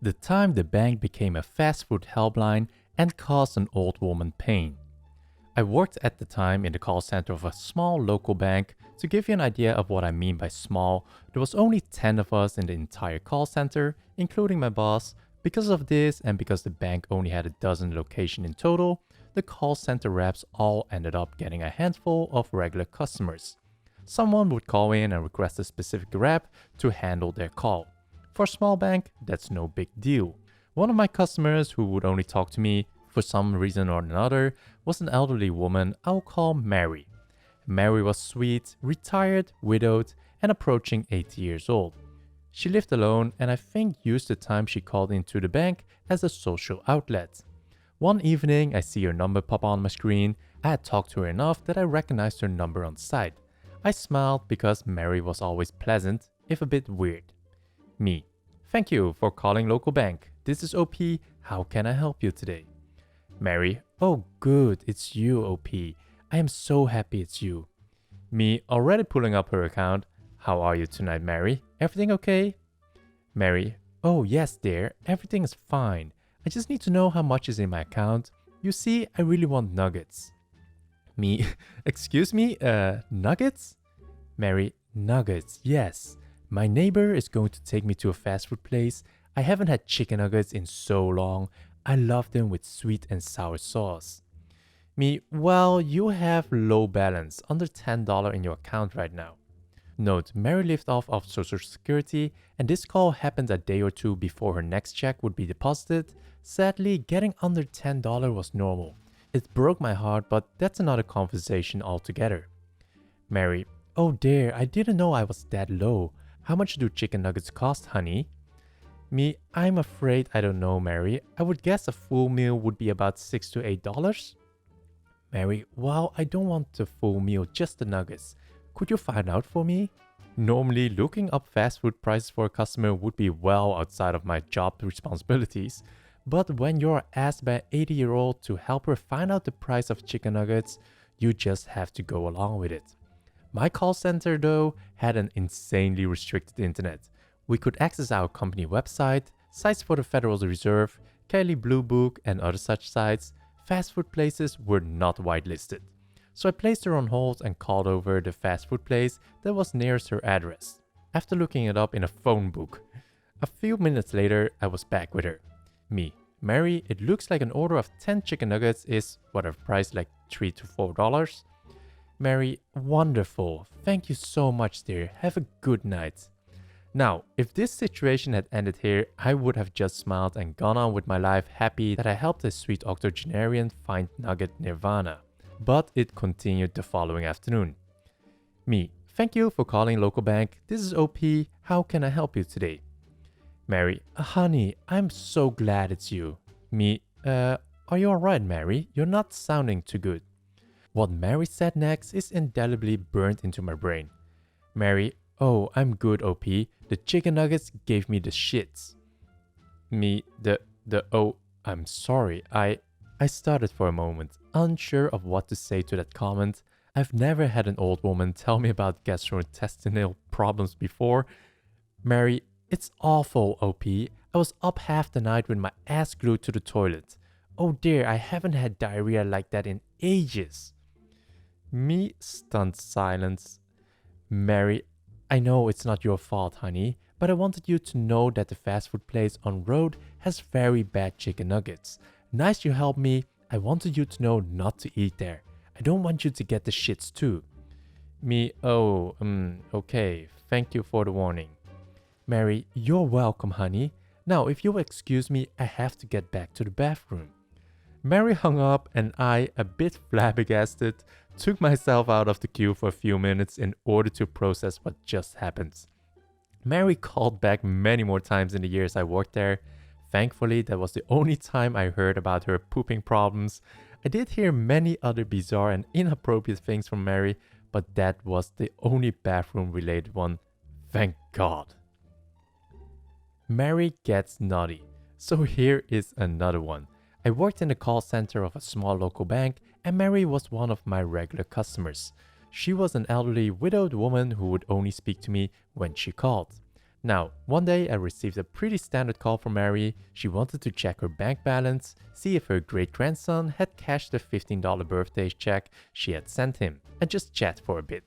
The time the bank became a fast food helpline and caused an old woman pain. I worked at the time in the call center of a small local bank. To give you an idea of what I mean by small, there was only 10 of us in the entire call center, including my boss. Because of this and because the bank only had a dozen locations in total, the call center reps all ended up getting a handful of regular customers. Someone would call in and request a specific rep to handle their call. For a small bank, that's no big deal. One of my customers who would only talk to me for some reason or another was an elderly woman I'll call Mary. Mary was sweet, retired, widowed, and approaching 80 years old. She lived alone and I think used the time she called into the bank as a social outlet. One evening, I see her number pop on my screen. I had talked to her enough that I recognized her number on sight. I smiled because Mary was always pleasant, if a bit weird. Me. Thank you for calling local bank. This is OP. How can I help you today? Mary. Oh good, it's you OP. I am so happy it's you. Me, already pulling up her account. How are you tonight, Mary? Everything okay? Mary. Oh yes dear, everything is fine. I just need to know how much is in my account. You see, I really want nuggets. Me. Excuse me, nuggets? Mary. Nuggets, yes. My neighbor is going to take me to a fast food place. I haven't had chicken nuggets in so long. I love them with sweet and sour sauce. Me, well, you have low balance, under $10 in your account right now. Note, Mary lived off of Social Security and this call happened a day or two before her next check would be deposited. Sadly, getting under $10 was normal. It broke my heart, but that's another conversation altogether. Mary, oh dear, I didn't know I was that low. How much do chicken nuggets cost, honey? Me, I'm afraid I don't know, Mary. I would guess a full meal would be about $6 to $8. Mary, well, I don't want the full meal, just the nuggets. Could you find out for me? Normally, looking up fast food prices for a customer would be well outside of my job responsibilities. But when you're asked by an 80-year-old to help her find out the price of chicken nuggets, you just have to go along with it. My call center, though, had an insanely restricted internet. We could access our company website, sites for the Federal Reserve, Kelly Blue Book, and other such sites. Fast food places were not whitelisted. So I placed her on hold and called over the fast food place that was nearest her address, after looking it up in a phone book. A few minutes later, I was back with her. Me, Mary, it looks like an order of 10 chicken nuggets is, whatever price, like $3 to $4. Mary, wonderful. Thank you so much, dear. Have a good night. Now, if this situation had ended here, I would have just smiled and gone on with my life happy that I helped a sweet octogenarian find nugget nirvana. But it continued the following afternoon. Me, thank you for calling local bank. This is OP. How can I help you today? Mary, honey, I'm so glad it's you. Me, are you alright, Mary? You're not sounding too good. What Mary said next is indelibly burnt into my brain. Mary, oh, I'm good, OP. The chicken nuggets gave me the shits. Me, oh, I'm sorry. I started for a moment, unsure of what to say to that comment. I've never had an old woman tell me about gastrointestinal problems before. Mary, it's awful, OP. I was up half the night with my ass glued to the toilet. Oh dear, I haven't had diarrhea like that in ages. Me, stunned silence. Mary, I know it's not your fault, honey, but I wanted you to know that the fast food place on road has very bad chicken nuggets. Nice you helped me. I wanted you to know not to eat there. I don't want you to get the shits too. Me, oh, okay. Thank you for the warning. Mary, you're welcome, honey. Now, if you'll excuse me, I have to get back to the bathroom. Mary hung up and I, a bit flabbergasted, took myself out of the queue for a few minutes in order to process what just happened. Mary called back many more times in the years I worked there. Thankfully, that was the only time I heard about her pooping problems. I did hear many other bizarre and inappropriate things from Mary, but that was the only bathroom-related one. Thank God. Mary gets naughty. So here is another one. I worked in the call center of a small local bank and Mary was one of my regular customers. She was an elderly widowed woman who would only speak to me when she called. Now, one day I received a pretty standard call from Mary. She wanted to check her bank balance, see if her great-grandson had cashed the $15 birthday check she had sent him, and just chat for a bit.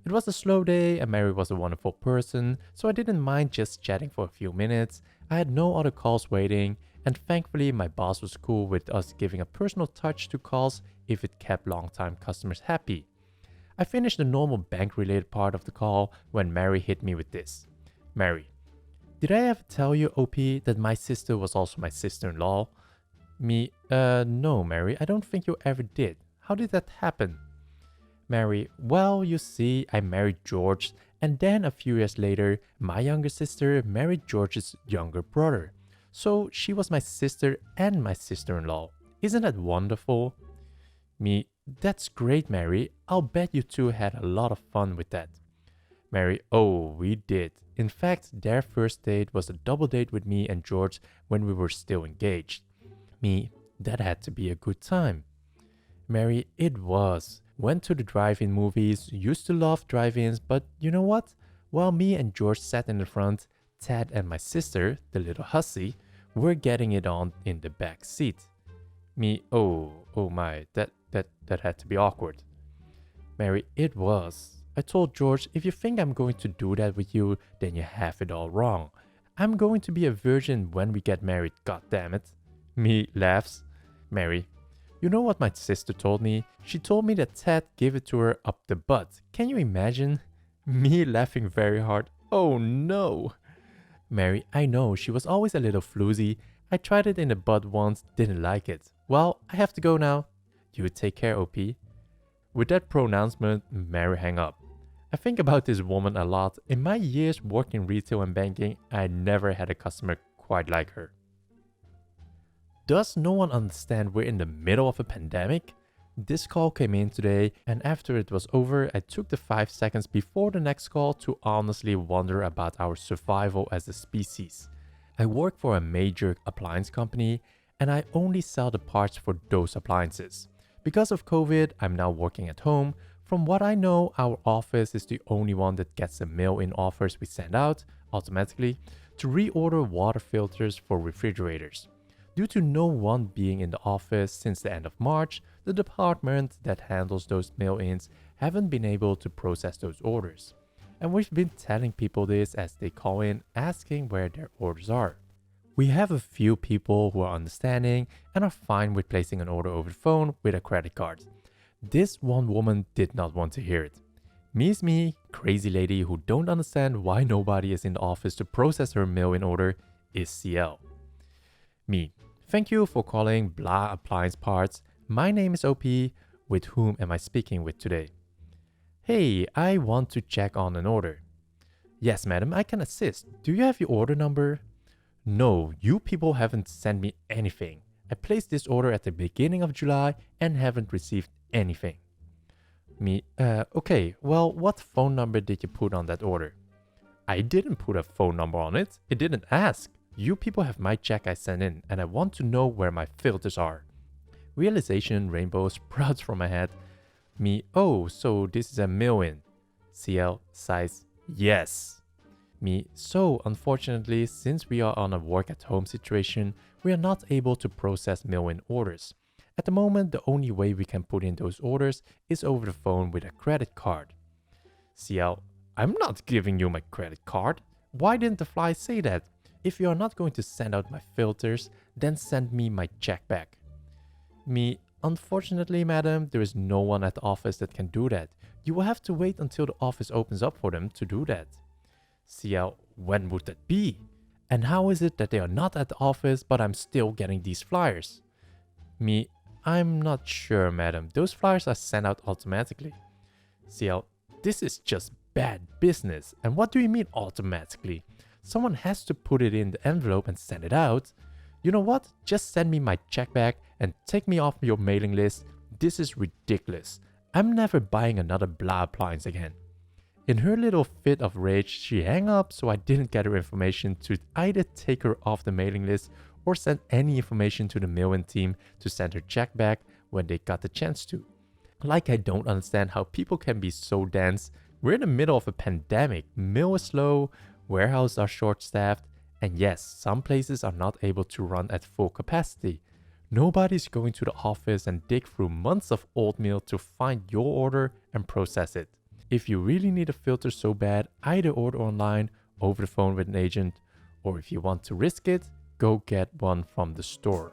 It was a slow day and Mary was a wonderful person, so I didn't mind just chatting for a few minutes. I had no other calls waiting, and thankfully my boss was cool with us giving a personal touch to calls if it kept long-time customers happy. I finished the normal bank-related part of the call when Mary hit me with this. Mary, did I ever tell you, OP, that my sister was also my sister-in-law? Me, no, Mary, I don't think you ever did. How did that happen? Mary, well, you see, I married George, and then a few years later, my younger sister married George's younger brother. So she was my sister and my sister-in-law. Isn't that wonderful? Me, that's great, Mary. I'll bet you two had a lot of fun with that. Mary, oh, we did. In fact, their first date was a double date with me and George when we were still engaged. Me, that had to be a good time. Mary, it was. Went to the drive-in movies, used to love drive-ins, but you know what? While me and George sat in the front, Ted and my sister, the little hussy, were getting it on in the back seat. Me, oh my, that had to be awkward. Mary, it was. I told George, if you think I'm going to do that with you, then you have it all wrong. I'm going to be a virgin when we get married, goddammit. Me laughs. Mary, you know what my sister told me? She told me that Ted gave it to her up the butt. Can you imagine? Me laughing very hard. Oh no. Mary, I know, she was always a little floozy. I tried it in the butt once, didn't like it. Well, I have to go now. You take care, OP. With that pronouncement, Mary hung up. I think about this woman a lot. In my years working retail and banking, I never had a customer quite like her. Does no one understand we're in the middle of a pandemic? This call came in today, and after it was over, I took the 5 seconds before the next call to honestly wonder about our survival as a species. I work for a major appliance company, and I only sell the parts for those appliances. Because of COVID, I'm now working at home. From what I know, our office is the only one that gets the mail-in offers we send out, automatically, to reorder water filters for refrigerators. Due to no one being in the office since the end of March, the department that handles those mail-ins haven't been able to process those orders. And we've been telling people this as they call in asking where their orders are. We have a few people who are understanding and are fine with placing an order over the phone with a credit card. This one woman did not want to hear it. Me's me, crazy lady who don't understand why nobody is in the office to process her mail-in order, is CL. Me, thank you for calling Blah Appliance Parts. My name is OP. With whom am I speaking with today? Hey, I want to check on an order. Yes, madam, I can assist. Do you have your order number? No, you people haven't sent me anything. I placed this order at the beginning of July and haven't received anything. Me, okay, well, what phone number did you put on that order? I didn't put a phone number on it. It didn't ask. You people have my check I sent in, and I want to know where my filters are. Realization rainbow sprouts from my head. Me, oh, so this is a mail-in. CL, size, yes. Me, so unfortunately, since we are on a work-at-home situation, we are not able to process mail-in orders. At the moment, the only way we can put in those orders is over the phone with a credit card. CL, I'm not giving you my credit card. Why didn't the fly say that? If you are not going to send out my filters, then send me my check back. Me, unfortunately, madam, there is no one at the office that can do that. You will have to wait until the office opens up for them to do that. CL, when would that be? And how is it that they are not at the office but I'm still getting these flyers? Me, I'm not sure, madam. Those flyers are sent out automatically. CL, this is just bad business. And what do you mean automatically? Someone has to put it in the envelope and send it out. You know what? Just send me my check back and take me off your mailing list. This is ridiculous. I'm never buying another Blah appliance again. In her little fit of rage, she hung up, so I didn't get her information to either take her off the mailing list or send any information to the mail-in team to send her check back when they got the chance to. Like I don't understand how people can be so dense. We're in the middle of a pandemic. Mail is slow. Warehouses are short-staffed, and yes, some places are not able to run at full capacity. Nobody's going to the office and dig through months of oatmeal to find your order and process it. If you really need a filter so bad, either order online, over the phone with an agent, or if you want to risk it, go get one from the store.